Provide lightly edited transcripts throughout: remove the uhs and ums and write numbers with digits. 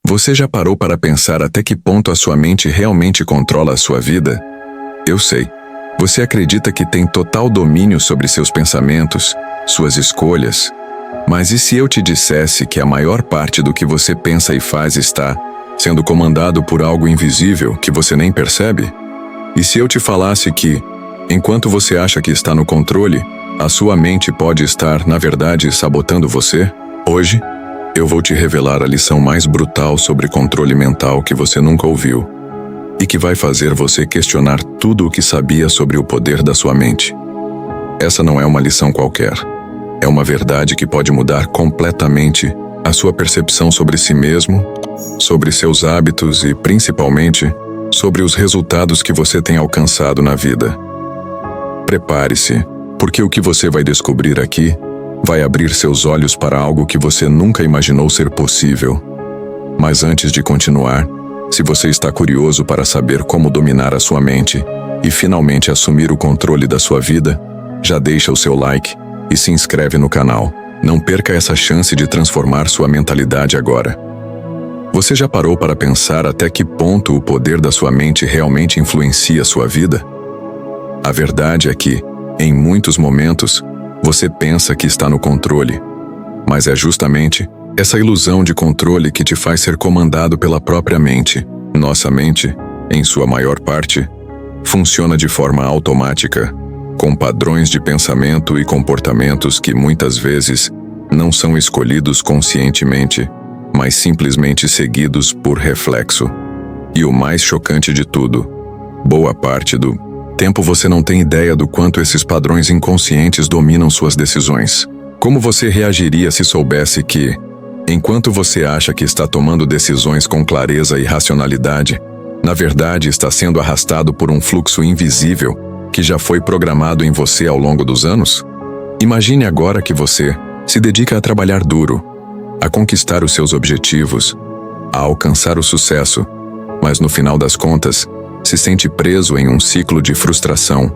Você já parou para pensar até que ponto a sua mente realmente controla a sua vida? Eu sei. Você acredita que tem total domínio sobre seus pensamentos, suas escolhas. Mas e se eu te dissesse que a maior parte do que você pensa e faz está sendo comandado por algo invisível que você nem percebe? E se eu te falasse que, enquanto você acha que está no controle, a sua mente pode estar, na verdade, sabotando você? Hoje, eu vou te revelar a lição mais brutal sobre controle mental que você nunca ouviu e que vai fazer você questionar tudo o que sabia sobre o poder da sua mente. Essa não é uma lição qualquer. É uma verdade que pode mudar completamente a sua percepção sobre si mesmo, sobre seus hábitos e, principalmente, sobre os resultados que você tem alcançado na vida. Prepare-se, porque o que você vai descobrir aqui vai abrir seus olhos para algo que você nunca imaginou ser possível. Mas antes de continuar, se você está curioso para saber como dominar a sua mente e finalmente assumir o controle da sua vida, já deixa o seu like e se inscreve no canal. Não perca essa chance de transformar sua mentalidade agora. Você já parou para pensar até que ponto o poder da sua mente realmente influencia a sua vida? A verdade é que, em muitos momentos, você pensa que está no controle, mas é justamente essa ilusão de controle que te faz ser comandado pela própria mente. Nossa mente, em sua maior parte, funciona de forma automática, com padrões de pensamento e comportamentos que muitas vezes não são escolhidos conscientemente, mas simplesmente seguidos por reflexo. E o mais chocante de tudo, boa parte do tempo você não tem ideia do quanto esses padrões inconscientes dominam suas decisões. Como você reagiria se soubesse que, enquanto você acha que está tomando decisões com clareza e racionalidade, na verdade está sendo arrastado por um fluxo invisível que já foi programado em você ao longo dos anos? Imagine agora que você se dedica a trabalhar duro, a conquistar os seus objetivos, a alcançar o sucesso, mas no final das contas, se sente preso em um ciclo de frustração,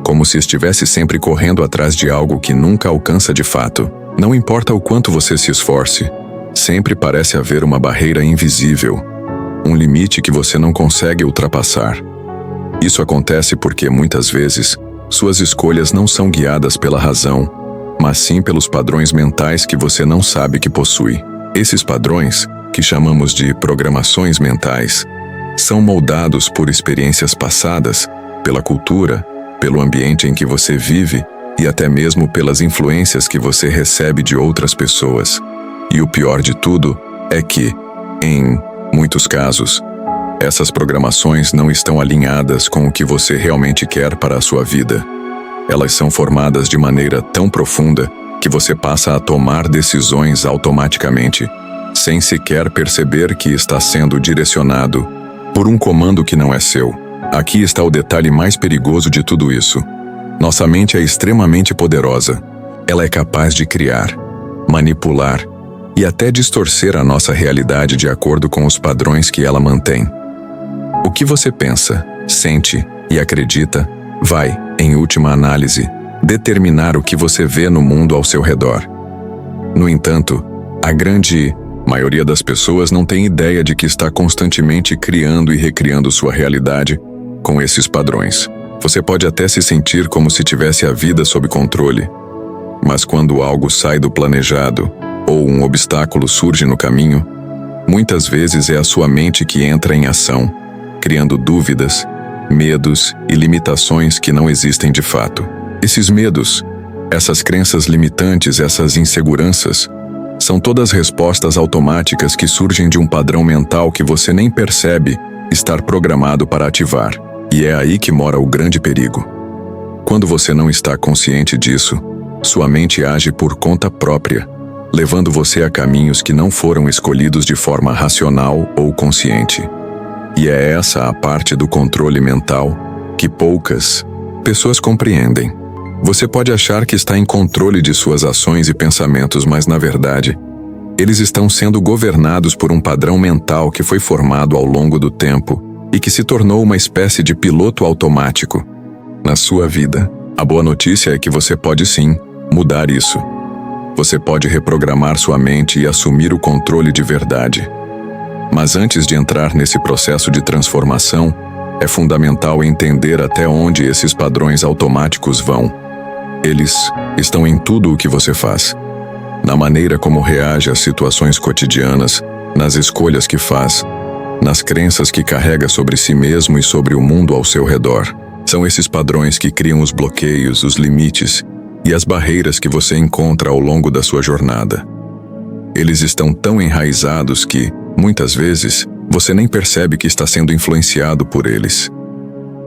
como se estivesse sempre correndo atrás de algo que nunca alcança de fato. Não importa o quanto você se esforce, sempre parece haver uma barreira invisível, um limite que você não consegue ultrapassar. Isso acontece porque, muitas vezes, suas escolhas não são guiadas pela razão, mas sim pelos padrões mentais que você não sabe que possui. Esses padrões, que chamamos de programações mentais, são moldados por experiências passadas, pela cultura, pelo ambiente em que você vive e até mesmo pelas influências que você recebe de outras pessoas. E o pior de tudo é que, em muitos casos, essas programações não estão alinhadas com o que você realmente quer para a sua vida. Elas são formadas de maneira tão profunda que você passa a tomar decisões automaticamente, sem sequer perceber que está sendo direcionado por um comando que não é seu. Aqui está o detalhe mais perigoso de tudo isso. Nossa mente é extremamente poderosa. Ela é capaz de criar, manipular e até distorcer a nossa realidade de acordo com os padrões que ela mantém. O que você pensa, sente e acredita vai, em última análise, determinar o que você vê no mundo ao seu redor. No entanto, a grande maioria das pessoas não tem ideia de que está constantemente criando e recriando sua realidade com esses padrões. Você pode até se sentir como se tivesse a vida sob controle, mas quando algo sai do planejado ou um obstáculo surge no caminho, muitas vezes é a sua mente que entra em ação, criando dúvidas, medos e limitações que não existem de fato. Esses medos, essas crenças limitantes, essas inseguranças, são todas respostas automáticas que surgem de um padrão mental que você nem percebe estar programado para ativar. E é aí que mora o grande perigo. Quando você não está consciente disso, sua mente age por conta própria, levando você a caminhos que não foram escolhidos de forma racional ou consciente. E é essa a parte do controle mental que poucas pessoas compreendem. Você pode achar que está em controle de suas ações e pensamentos, mas na verdade, eles estão sendo governados por um padrão mental que foi formado ao longo do tempo e que se tornou uma espécie de piloto automático na sua vida. A boa notícia é que você pode sim mudar isso. Você pode reprogramar sua mente e assumir o controle de verdade. Mas antes de entrar nesse processo de transformação, é fundamental entender até onde esses padrões automáticos vão. Eles estão em tudo o que você faz. Na maneira como reage às situações cotidianas, nas escolhas que faz, nas crenças que carrega sobre si mesmo e sobre o mundo ao seu redor. São esses padrões que criam os bloqueios, os limites e as barreiras que você encontra ao longo da sua jornada. Eles estão tão enraizados que, muitas vezes, você nem percebe que está sendo influenciado por eles.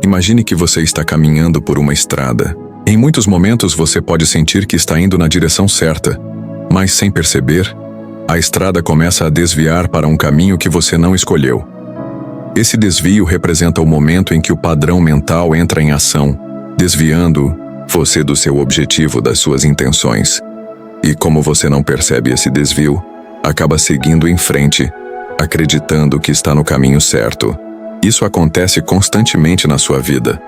Imagine que você está caminhando por uma estrada. Em muitos momentos você pode sentir que está indo na direção certa, mas sem perceber, a estrada começa a desviar para um caminho que você não escolheu. Esse desvio representa o momento em que o padrão mental entra em ação, desviando você do seu objetivo, das suas intenções. E como você não percebe esse desvio, acaba seguindo em frente, acreditando que está no caminho certo. Isso acontece constantemente na sua vida.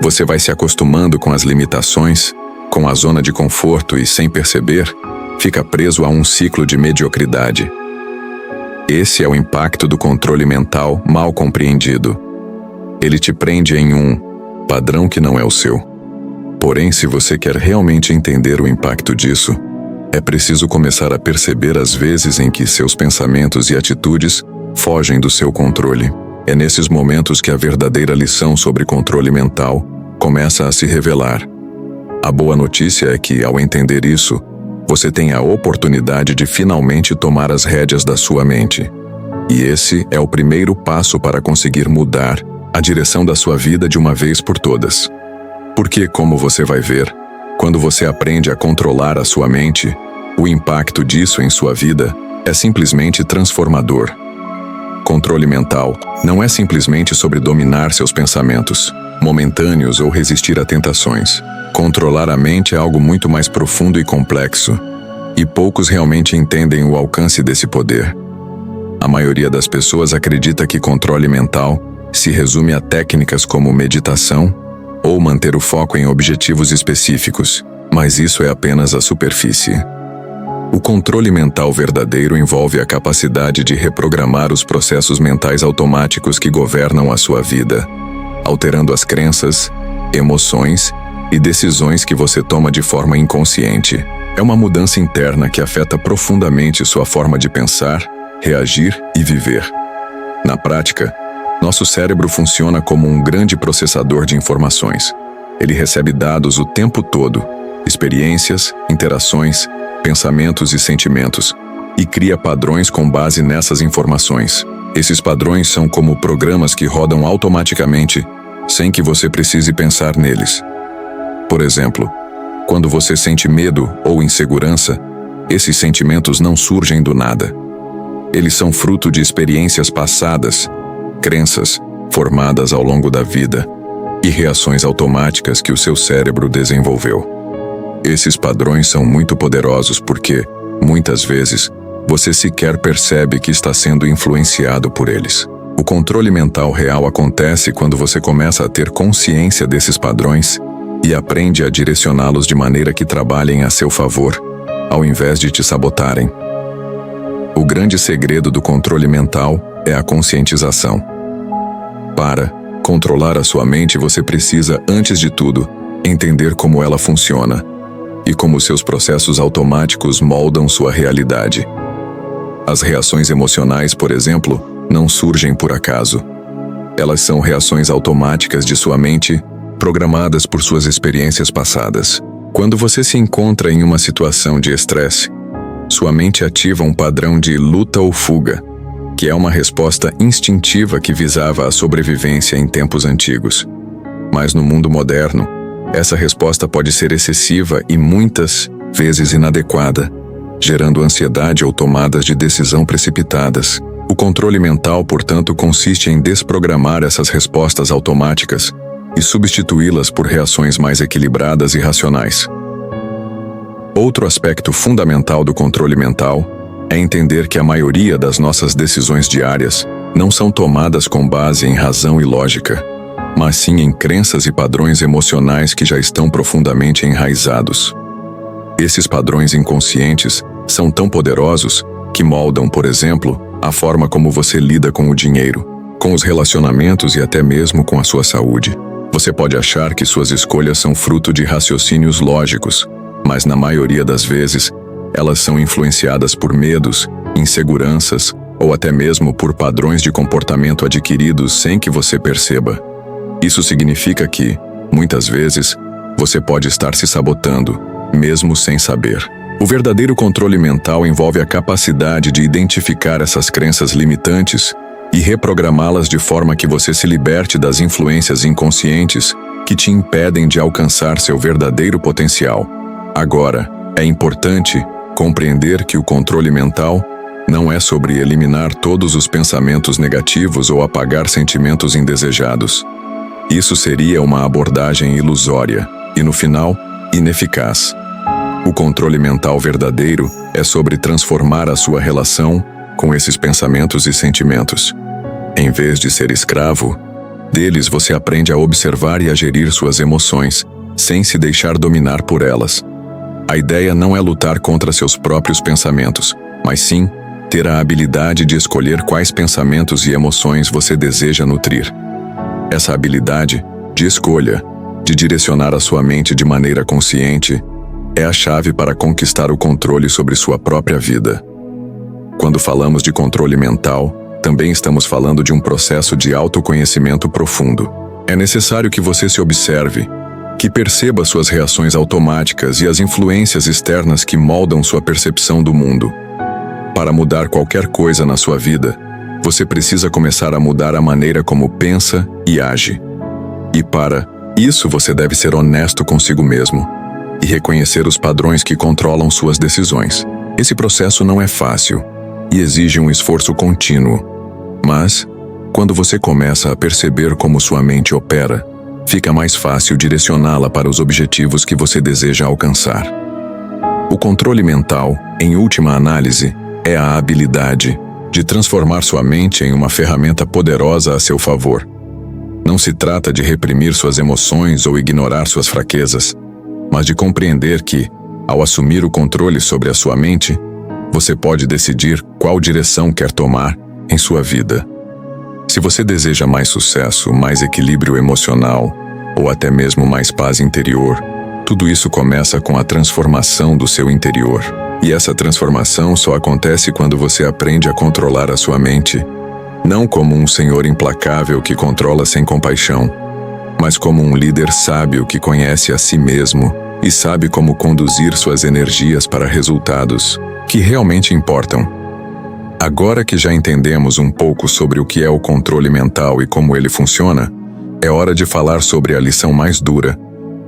Você vai se acostumando com as limitações, com a zona de conforto e, sem perceber, fica preso a um ciclo de mediocridade. Esse é o impacto do controle mental mal compreendido. Ele te prende em um padrão que não é o seu. Porém, se você quer realmente entender o impacto disso, é preciso começar a perceber as vezes em que seus pensamentos e atitudes fogem do seu controle. É nesses momentos que a verdadeira lição sobre controle mental começa a se revelar. A boa notícia é que, ao entender isso, você tem a oportunidade de finalmente tomar as rédeas da sua mente. E esse é o primeiro passo para conseguir mudar a direção da sua vida de uma vez por todas. Porque, como você vai ver, quando você aprende a controlar a sua mente, o impacto disso em sua vida é simplesmente transformador. Controle mental não é simplesmente sobre dominar seus pensamentos momentâneos ou resistir a tentações. Controlar a mente é algo muito mais profundo e complexo, e poucos realmente entendem o alcance desse poder. A maioria das pessoas acredita que controle mental se resume a técnicas como meditação ou manter o foco em objetivos específicos, mas isso é apenas a superfície. O controle mental verdadeiro envolve a capacidade de reprogramar os processos mentais automáticos que governam a sua vida, alterando as crenças, emoções e decisões que você toma de forma inconsciente. É uma mudança interna que afeta profundamente sua forma de pensar, reagir e viver. Na prática, nosso cérebro funciona como um grande processador de informações. Ele recebe dados o tempo todo, experiências, interações, pensamentos e sentimentos, e cria padrões com base nessas informações. Esses padrões são como programas que rodam automaticamente, sem que você precise pensar neles. Por exemplo, quando você sente medo ou insegurança, esses sentimentos não surgem do nada. Eles são fruto de experiências passadas, crenças formadas ao longo da vida e reações automáticas que o seu cérebro desenvolveu. Esses padrões são muito poderosos porque, muitas vezes, você sequer percebe que está sendo influenciado por eles. O controle mental real acontece quando você começa a ter consciência desses padrões e aprende a direcioná-los de maneira que trabalhem a seu favor, ao invés de te sabotarem. O grande segredo do controle mental é a conscientização. Para controlar a sua mente, você precisa, antes de tudo, entender como ela funciona e como seus processos automáticos moldam sua realidade. As reações emocionais, por exemplo, não surgem por acaso. Elas são reações automáticas de sua mente, programadas por suas experiências passadas. Quando você se encontra em uma situação de estresse, sua mente ativa um padrão de luta ou fuga, que é uma resposta instintiva que visava a sobrevivência em tempos antigos. Mas no mundo moderno, essa resposta pode ser excessiva e muitas vezes inadequada, gerando ansiedade ou tomadas de decisão precipitadas. O controle mental, portanto, consiste em desprogramar essas respostas automáticas e substituí-las por reações mais equilibradas e racionais. Outro aspecto fundamental do controle mental é entender que a maioria das nossas decisões diárias não são tomadas com base em razão e lógica, mas sim em crenças e padrões emocionais que já estão profundamente enraizados. Esses padrões inconscientes são tão poderosos que moldam, por exemplo, a forma como você lida com o dinheiro, com os relacionamentos e até mesmo com a sua saúde. Você pode achar que suas escolhas são fruto de raciocínios lógicos, mas na maioria das vezes, elas são influenciadas por medos, inseguranças ou até mesmo por padrões de comportamento adquiridos sem que você perceba. Isso significa que, muitas vezes, você pode estar se sabotando, mesmo sem saber. O verdadeiro controle mental envolve a capacidade de identificar essas crenças limitantes e reprogramá-las de forma que você se liberte das influências inconscientes que te impedem de alcançar seu verdadeiro potencial. Agora, é importante compreender que o controle mental não é sobre eliminar todos os pensamentos negativos ou apagar sentimentos indesejados. Isso seria uma abordagem ilusória e, no final, ineficaz. O controle mental verdadeiro é sobre transformar a sua relação com esses pensamentos e sentimentos. Em vez de ser escravo deles, você aprende a observar e a gerir suas emoções, sem se deixar dominar por elas. A ideia não é lutar contra seus próprios pensamentos, mas sim ter a habilidade de escolher quais pensamentos e emoções você deseja nutrir. Essa habilidade de escolha, de direcionar a sua mente de maneira consciente, é a chave para conquistar o controle sobre sua própria vida. Quando falamos de controle mental, também estamos falando de um processo de autoconhecimento profundo. É necessário que você se observe, que perceba suas reações automáticas e as influências externas que moldam sua percepção do mundo. Para mudar qualquer coisa na sua vida, você precisa começar a mudar a maneira como pensa e age. E para isso você deve ser honesto consigo mesmo e reconhecer os padrões que controlam suas decisões. Esse processo não é fácil e exige um esforço contínuo. Mas, quando você começa a perceber como sua mente opera, fica mais fácil direcioná-la para os objetivos que você deseja alcançar. O controle mental, em última análise, é a habilidade de transformar sua mente em uma ferramenta poderosa a seu favor. Não se trata de reprimir suas emoções ou ignorar suas fraquezas, mas de compreender que, ao assumir o controle sobre a sua mente, você pode decidir qual direção quer tomar em sua vida. Se você deseja mais sucesso, mais equilíbrio emocional, ou até mesmo mais paz interior, tudo isso começa com a transformação do seu interior. E essa transformação só acontece quando você aprende a controlar a sua mente, não como um senhor implacável que controla sem compaixão, mas como um líder sábio que conhece a si mesmo e sabe como conduzir suas energias para resultados que realmente importam. Agora que já entendemos um pouco sobre o que é o controle mental e como ele funciona, é hora de falar sobre a lição mais dura,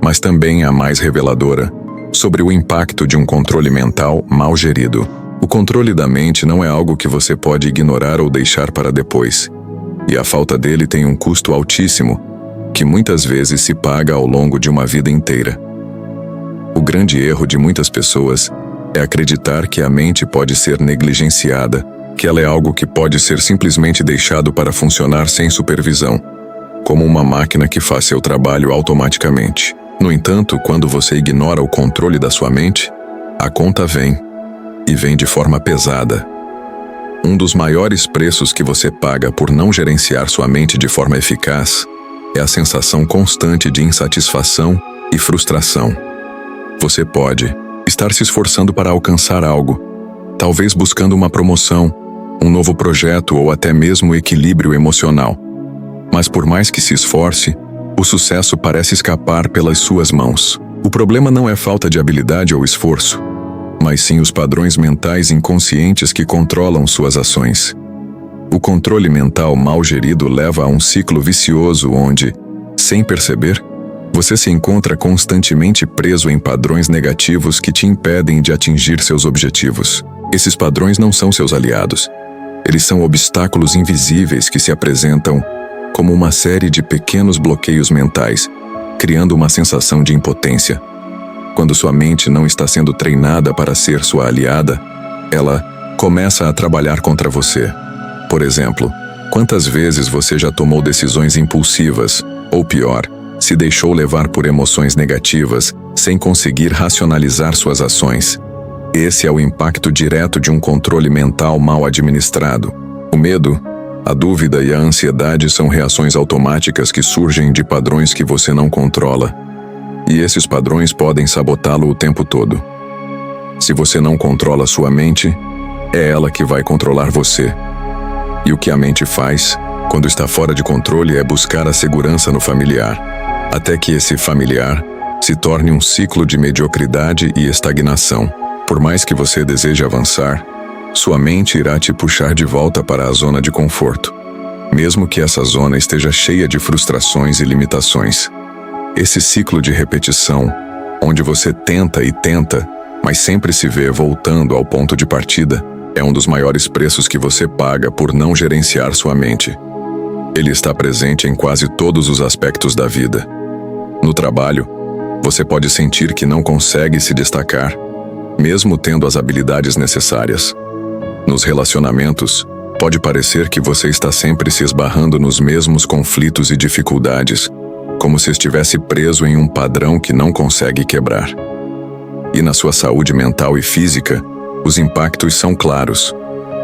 mas também a mais reveladora, sobre o impacto de um controle mental mal gerido. O controle da mente não é algo que você pode ignorar ou deixar para depois, e a falta dele tem um custo altíssimo, que muitas vezes se paga ao longo de uma vida inteira. O grande erro de muitas pessoas é acreditar que a mente pode ser negligenciada, que ela é algo que pode ser simplesmente deixado para funcionar sem supervisão, como uma máquina que faz seu trabalho automaticamente. No entanto, quando você ignora o controle da sua mente, a conta vem, e vem de forma pesada. Um dos maiores preços que você paga por não gerenciar sua mente de forma eficaz é a sensação constante de insatisfação e frustração. Você pode estar se esforçando para alcançar algo, talvez buscando uma promoção, um novo projeto ou até mesmo equilíbrio emocional. Mas por mais que se esforce, o sucesso parece escapar pelas suas mãos. O problema não é falta de habilidade ou esforço, mas sim os padrões mentais inconscientes que controlam suas ações. O controle mental mal gerido leva a um ciclo vicioso onde, sem perceber, você se encontra constantemente preso em padrões negativos que te impedem de atingir seus objetivos. Esses padrões não são seus aliados. Eles são obstáculos invisíveis que se apresentam como uma série de pequenos bloqueios mentais, criando uma sensação de impotência. Quando sua mente não está sendo treinada para ser sua aliada, ela começa a trabalhar contra você. Por exemplo, quantas vezes você já tomou decisões impulsivas, ou pior, se deixou levar por emoções negativas, sem conseguir racionalizar suas ações? Esse é o impacto direto de um controle mental mal administrado. O medo, a dúvida e a ansiedade são reações automáticas que surgem de padrões que você não controla, e esses padrões podem sabotá-lo o tempo todo. Se você não controla sua mente, é ela que vai controlar você. E o que a mente faz, quando está fora de controle, é buscar a segurança no familiar, até que esse familiar se torne um ciclo de mediocridade e estagnação. Por mais que você deseje avançar, sua mente irá te puxar de volta para a zona de conforto, mesmo que essa zona esteja cheia de frustrações e limitações. Esse ciclo de repetição, onde você tenta e tenta, mas sempre se vê voltando ao ponto de partida, é um dos maiores preços que você paga por não gerenciar sua mente. Ele está presente em quase todos os aspectos da vida. No trabalho, você pode sentir que não consegue se destacar, mesmo tendo as habilidades necessárias. Nos relacionamentos, pode parecer que você está sempre se esbarrando nos mesmos conflitos e dificuldades, como se estivesse preso em um padrão que não consegue quebrar. E na sua saúde mental e física, os impactos são claros.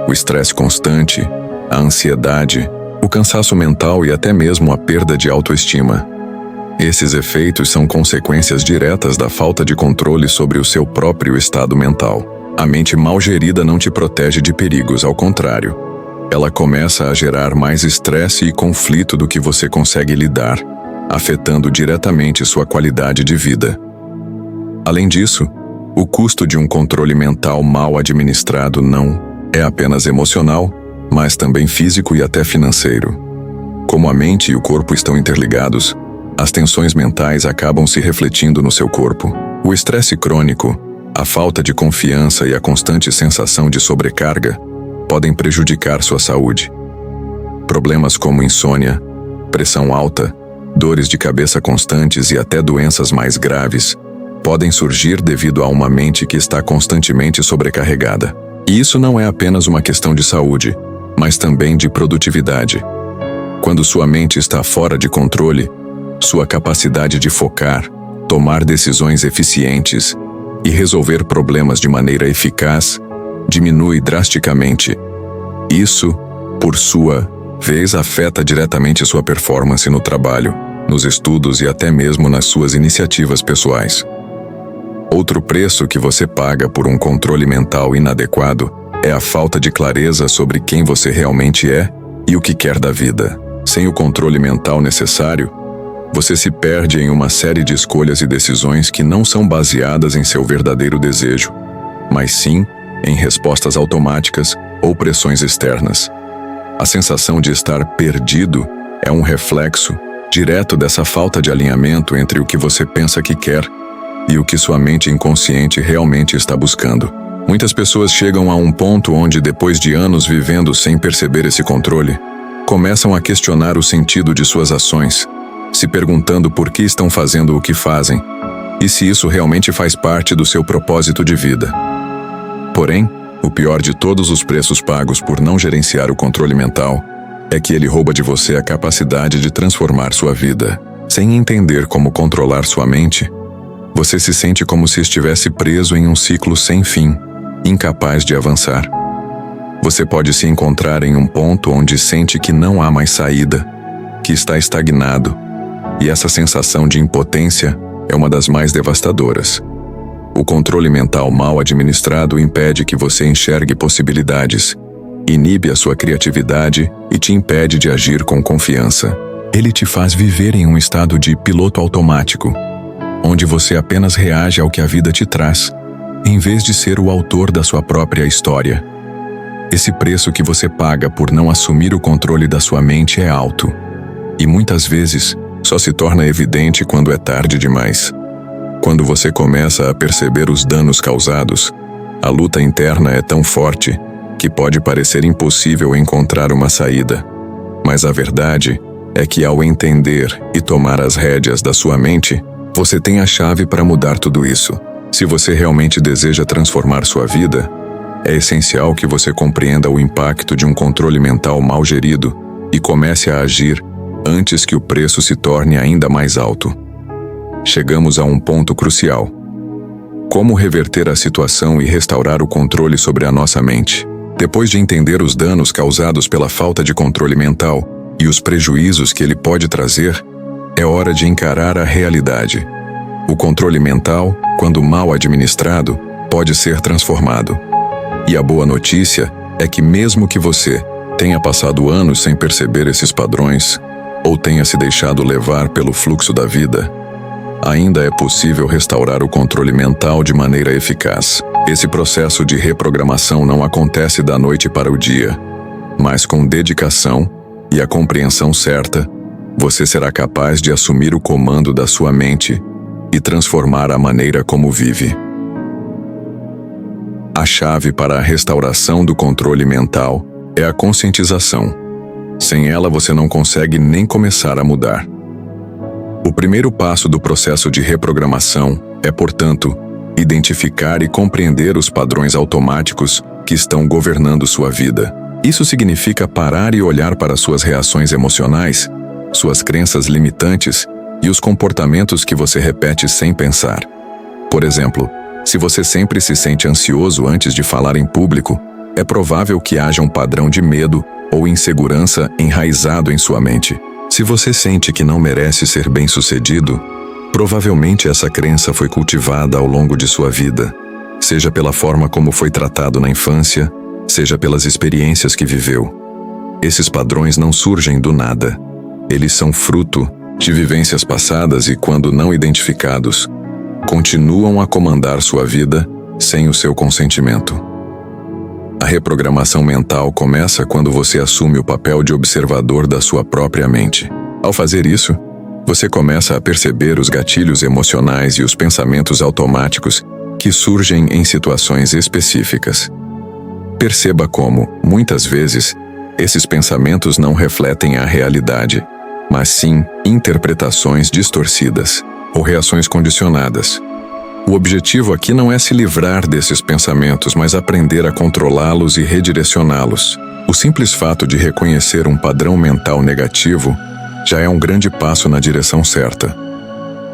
O estresse constante, a ansiedade, o cansaço mental e até mesmo a perda de autoestima. Esses efeitos são consequências diretas da falta de controle sobre o seu próprio estado mental. A mente mal gerida não te protege de perigos, ao contrário. Ela começa a gerar mais estresse e conflito do que você consegue lidar, afetando diretamente sua qualidade de vida. Além disso, o custo de um controle mental mal administrado não é apenas emocional, mas também físico e até financeiro. Como a mente e o corpo estão interligados, as tensões mentais acabam se refletindo no seu corpo. O estresse crônico, a falta de confiança e a constante sensação de sobrecarga podem prejudicar sua saúde. Problemas como insônia, pressão alta, dores de cabeça constantes e até doenças mais graves podem surgir devido a uma mente que está constantemente sobrecarregada. E isso não é apenas uma questão de saúde, mas também de produtividade. Quando sua mente está fora de controle, sua capacidade de focar, tomar decisões eficientes e resolver problemas de maneira eficaz diminui drasticamente. Isso, por sua vez, afeta diretamente sua performance no trabalho, nos estudos e até mesmo nas suas iniciativas pessoais. Outro preço que você paga por um controle mental inadequado é a falta de clareza sobre quem você realmente é e o que quer da vida. Sem o controle mental necessário, você se perde em uma série de escolhas e decisões que não são baseadas em seu verdadeiro desejo, mas sim em respostas automáticas ou pressões externas. A sensação de estar perdido é um reflexo direto dessa falta de alinhamento entre o que você pensa que quer e o que sua mente inconsciente realmente está buscando. Muitas pessoas chegam a um ponto onde, depois de anos vivendo sem perceber esse controle, começam a questionar o sentido de suas ações, se perguntando por que estão fazendo o que fazem e se isso realmente faz parte do seu propósito de vida. Porém, o pior de todos os preços pagos por não gerenciar o controle mental é que ele rouba de você a capacidade de transformar sua vida. Sem entender como controlar sua mente, você se sente como se estivesse preso em um ciclo sem fim, incapaz de avançar. Você pode se encontrar em um ponto onde sente que não há mais saída, que está estagnado, e essa sensação de impotência é uma das mais devastadoras. O controle mental mal administrado impede que você enxergue possibilidades, inibe a sua criatividade e te impede de agir com confiança. Ele te faz viver em um estado de piloto automático, onde você apenas reage ao que a vida te traz, em vez de ser o autor da sua própria história. Esse preço que você paga por não assumir o controle da sua mente é alto, e muitas vezes só se torna evidente quando é tarde demais. Quando você começa a perceber os danos causados, a luta interna é tão forte que pode parecer impossível encontrar uma saída. Mas a verdade é que, ao entender e tomar as rédeas da sua mente, você tem a chave para mudar tudo isso. Se você realmente deseja transformar sua vida, é essencial que você compreenda o impacto de um controle mental mal gerido e comece a agir antes que o preço se torne ainda mais alto. Chegamos a um ponto crucial. Como reverter a situação e restaurar o controle sobre a nossa mente? Depois de entender os danos causados pela falta de controle mental e os prejuízos que ele pode trazer, é hora de encarar a realidade. O controle mental, quando mal administrado, pode ser transformado. E a boa notícia é que mesmo que você tenha passado anos sem perceber esses padrões, ou tenha se deixado levar pelo fluxo da vida, ainda é possível restaurar o controle mental de maneira eficaz. Esse processo de reprogramação não acontece da noite para o dia, mas com dedicação e a compreensão certa, você será capaz de assumir o comando da sua mente e transformar a maneira como vive. A chave para a restauração do controle mental é a conscientização. Sem ela, você não consegue nem começar a mudar. O primeiro passo do processo de reprogramação é, portanto, identificar e compreender os padrões automáticos que estão governando sua vida. Isso significa parar e olhar para suas reações emocionais, suas crenças limitantes e os comportamentos que você repete sem pensar. Por exemplo, se você sempre se sente ansioso antes de falar em público, é provável que haja um padrão de medo ou insegurança enraizado em sua mente. Se você sente que não merece ser bem-sucedido, provavelmente essa crença foi cultivada ao longo de sua vida, seja pela forma como foi tratado na infância, seja pelas experiências que viveu. Esses padrões não surgem do nada. Eles são fruto de vivências passadas e, quando não identificados, continuam a comandar sua vida sem o seu consentimento. A reprogramação mental começa quando você assume o papel de observador da sua própria mente. Ao fazer isso, você começa a perceber os gatilhos emocionais e os pensamentos automáticos que surgem em situações específicas. Perceba como, muitas vezes, esses pensamentos não refletem a realidade, mas sim interpretações distorcidas ou reações condicionadas. O objetivo aqui não é se livrar desses pensamentos, mas aprender a controlá-los e redirecioná-los. O simples fato de reconhecer um padrão mental negativo já é um grande passo na direção certa.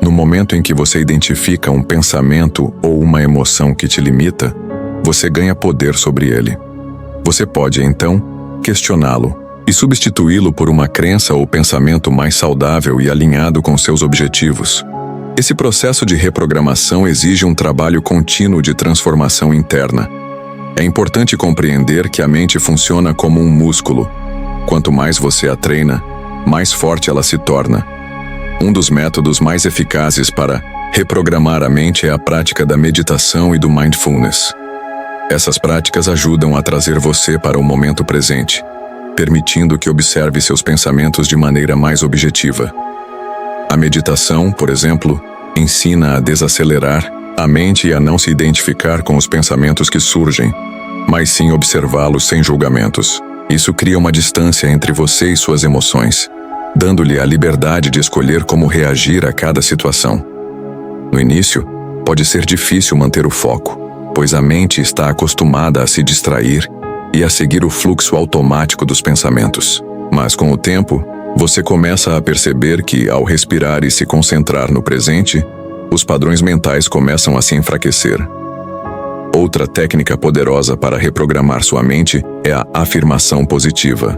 No momento em que você identifica um pensamento ou uma emoção que te limita, você ganha poder sobre ele. Você pode, então, questioná-lo e substituí-lo por uma crença ou pensamento mais saudável e alinhado com seus objetivos. Esse processo de reprogramação exige um trabalho contínuo de transformação interna. É importante compreender que a mente funciona como um músculo. Quanto mais você a treina, mais forte ela se torna. Um dos métodos mais eficazes para reprogramar a mente é a prática da meditação e do mindfulness. Essas práticas ajudam a trazer você para o momento presente, permitindo que observe seus pensamentos de maneira mais objetiva. A meditação, por exemplo, ensina a desacelerar a mente e a não se identificar com os pensamentos que surgem, mas sim observá-los sem julgamentos. Isso cria uma distância entre você e suas emoções, dando-lhe a liberdade de escolher como reagir a cada situação. No início, pode ser difícil manter o foco, pois a mente está acostumada a se distrair e a seguir o fluxo automático dos pensamentos. Mas com o tempo, você começa a perceber que, ao respirar e se concentrar no presente, os padrões mentais começam a se enfraquecer. Outra técnica poderosa para reprogramar sua mente é a afirmação positiva.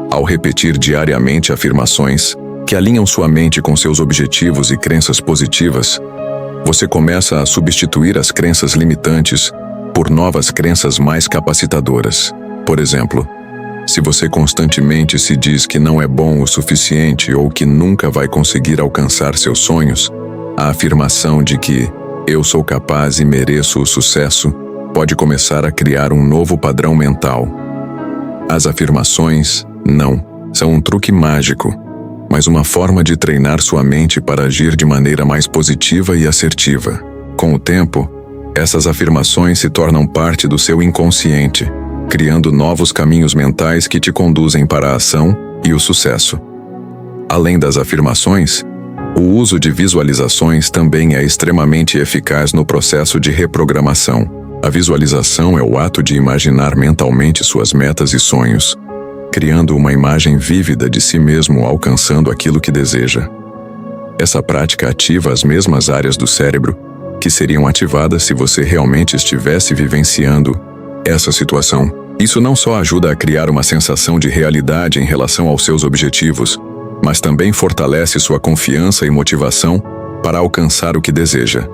Ao repetir diariamente afirmações que alinham sua mente com seus objetivos e crenças positivas, você começa a substituir as crenças limitantes por novas crenças mais capacitadoras. Por exemplo, se você constantemente se diz que não é bom o suficiente ou que nunca vai conseguir alcançar seus sonhos, a afirmação de que eu sou capaz e mereço o sucesso pode começar a criar um novo padrão mental. As afirmações, não, são um truque mágico, mas uma forma de treinar sua mente para agir de maneira mais positiva e assertiva. Com o tempo, essas afirmações se tornam parte do seu inconsciente, criando novos caminhos mentais que te conduzem para a ação e o sucesso. Além das afirmações, o uso de visualizações também é extremamente eficaz no processo de reprogramação. A visualização é o ato de imaginar mentalmente suas metas e sonhos, criando uma imagem vívida de si mesmo alcançando aquilo que deseja. Essa prática ativa as mesmas áreas do cérebro que seriam ativadas se você realmente estivesse vivenciando essa situação. Isso não só ajuda a criar uma sensação de realidade em relação aos seus objetivos, mas também fortalece sua confiança e motivação para alcançar o que deseja.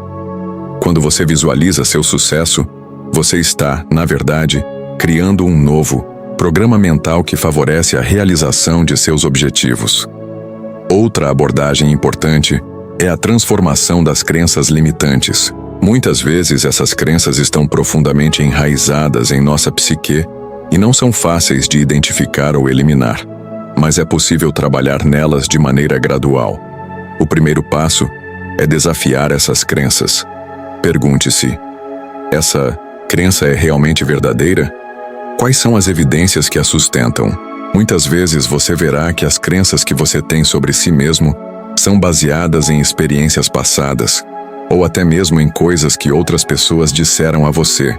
Quando você visualiza seu sucesso, você está, na verdade, criando um novo programa mental que favorece a realização de seus objetivos. Outra abordagem importante é a transformação das crenças limitantes. Muitas vezes essas crenças estão profundamente enraizadas em nossa psique e não são fáceis de identificar ou eliminar, mas é possível trabalhar nelas de maneira gradual. O primeiro passo é desafiar essas crenças. Pergunte-se: essa crença é realmente verdadeira? Quais são as evidências que a sustentam? Muitas vezes você verá que as crenças que você tem sobre si mesmo são baseadas em experiências passadas, ou até mesmo em coisas que outras pessoas disseram a você,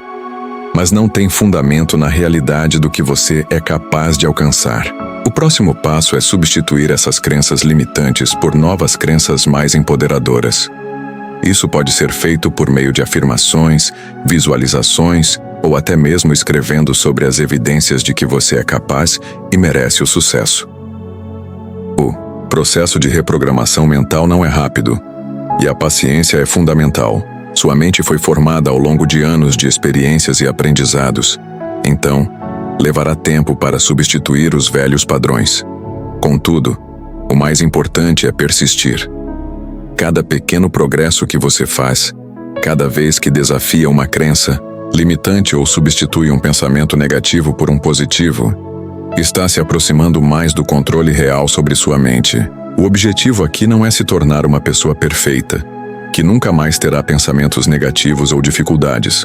mas não tem fundamento na realidade do que você é capaz de alcançar. O próximo passo é substituir essas crenças limitantes por novas crenças mais empoderadoras. Isso pode ser feito por meio de afirmações, visualizações ou até mesmo escrevendo sobre as evidências de que você é capaz e merece o sucesso. O processo de reprogramação mental não é rápido, e a paciência é fundamental. Sua mente foi formada ao longo de anos de experiências e aprendizados, então, levará tempo para substituir os velhos padrões. Contudo, o mais importante é persistir. Cada pequeno progresso que você faz, cada vez que desafia uma crença limitante ou substitui um pensamento negativo por um positivo, está se aproximando mais do controle real sobre sua mente. O objetivo aqui não é se tornar uma pessoa perfeita, que nunca mais terá pensamentos negativos ou dificuldades,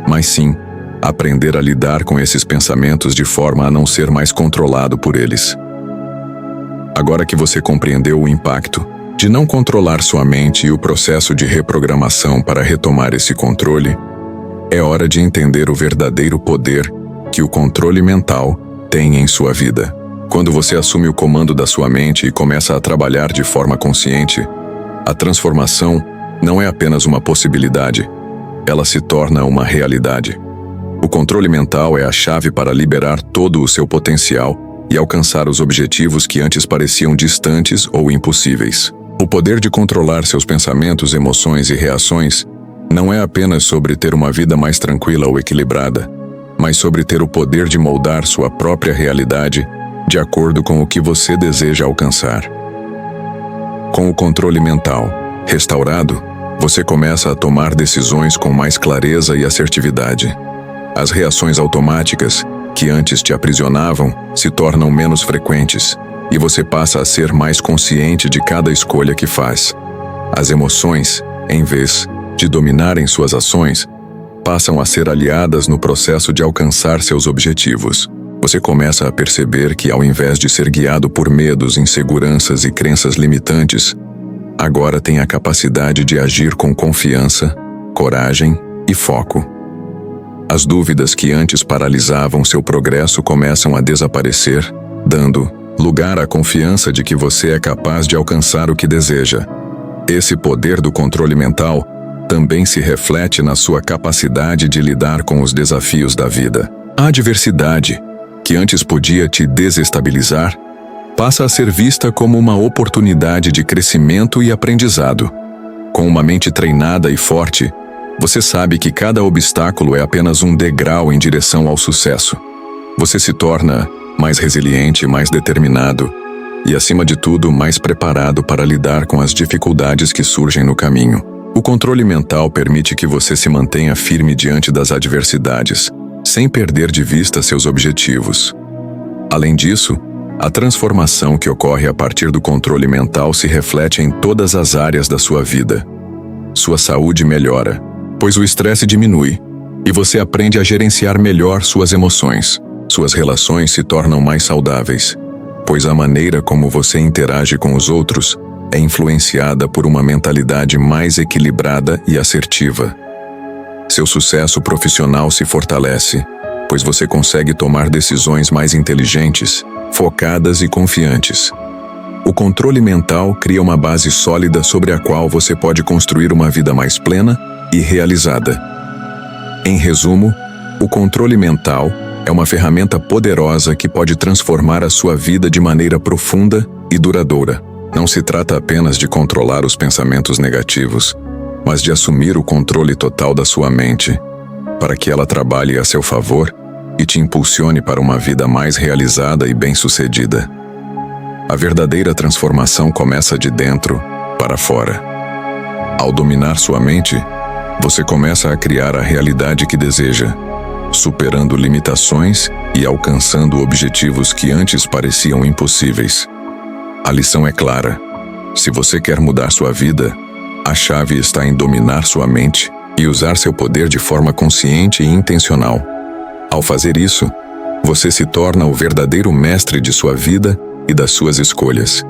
mas sim aprender a lidar com esses pensamentos de forma a não ser mais controlado por eles. Agora que você compreendeu o impacto de não controlar sua mente e o processo de reprogramação para retomar esse controle, é hora de entender o verdadeiro poder que o controle mental tem em sua vida. Quando você assume o comando da sua mente e começa a trabalhar de forma consciente, a transformação não é apenas uma possibilidade, ela se torna uma realidade. O controle mental é a chave para liberar todo o seu potencial e alcançar os objetivos que antes pareciam distantes ou impossíveis. O poder de controlar seus pensamentos, emoções e reações não é apenas sobre ter uma vida mais tranquila ou equilibrada, mas sobre ter o poder de moldar sua própria realidade de acordo com o que você deseja alcançar. Com o controle mental restaurado, você começa a tomar decisões com mais clareza e assertividade. As reações automáticas, que antes te aprisionavam, se tornam menos frequentes, e você passa a ser mais consciente de cada escolha que faz. As emoções, em vez de dominarem suas ações, passam a ser aliadas no processo de alcançar seus objetivos. Você começa a perceber que, ao invés de ser guiado por medos, inseguranças e crenças limitantes, agora tem a capacidade de agir com confiança, coragem e foco. As dúvidas que antes paralisavam seu progresso começam a desaparecer, dando lugar à confiança de que você é capaz de alcançar o que deseja. Esse poder do controle mental também se reflete na sua capacidade de lidar com os desafios da vida. A adversidade, que antes podia te desestabilizar, passa a ser vista como uma oportunidade de crescimento e aprendizado. Com uma mente treinada e forte, você sabe que cada obstáculo é apenas um degrau em direção ao sucesso. Você se torna mais resiliente, mais determinado e, acima de tudo, mais preparado para lidar com as dificuldades que surgem no caminho. O controle mental permite que você se mantenha firme diante das adversidades, sem perder de vista seus objetivos. Além disso, a transformação que ocorre a partir do controle mental se reflete em todas as áreas da sua vida. Sua saúde melhora, pois o estresse diminui, e você aprende a gerenciar melhor suas emoções. Suas relações se tornam mais saudáveis, pois a maneira como você interage com os outros é influenciada por uma mentalidade mais equilibrada e assertiva. Seu sucesso profissional se fortalece, pois você consegue tomar decisões mais inteligentes, focadas e confiantes. O controle mental cria uma base sólida sobre a qual você pode construir uma vida mais plena e realizada. Em resumo, o controle mental é É uma ferramenta poderosa que pode transformar a sua vida de maneira profunda e duradoura. Não se trata apenas de controlar os pensamentos negativos, mas de assumir o controle total da sua mente, para que ela trabalhe a seu favor e te impulsione para uma vida mais realizada e bem-sucedida. A verdadeira transformação começa de dentro para fora. Ao dominar sua mente, você começa a criar a realidade que deseja, superando limitações e alcançando objetivos que antes pareciam impossíveis. A lição é clara: se você quer mudar sua vida, a chave está em dominar sua mente e usar seu poder de forma consciente e intencional. Ao fazer isso, você se torna o verdadeiro mestre de sua vida e das suas escolhas.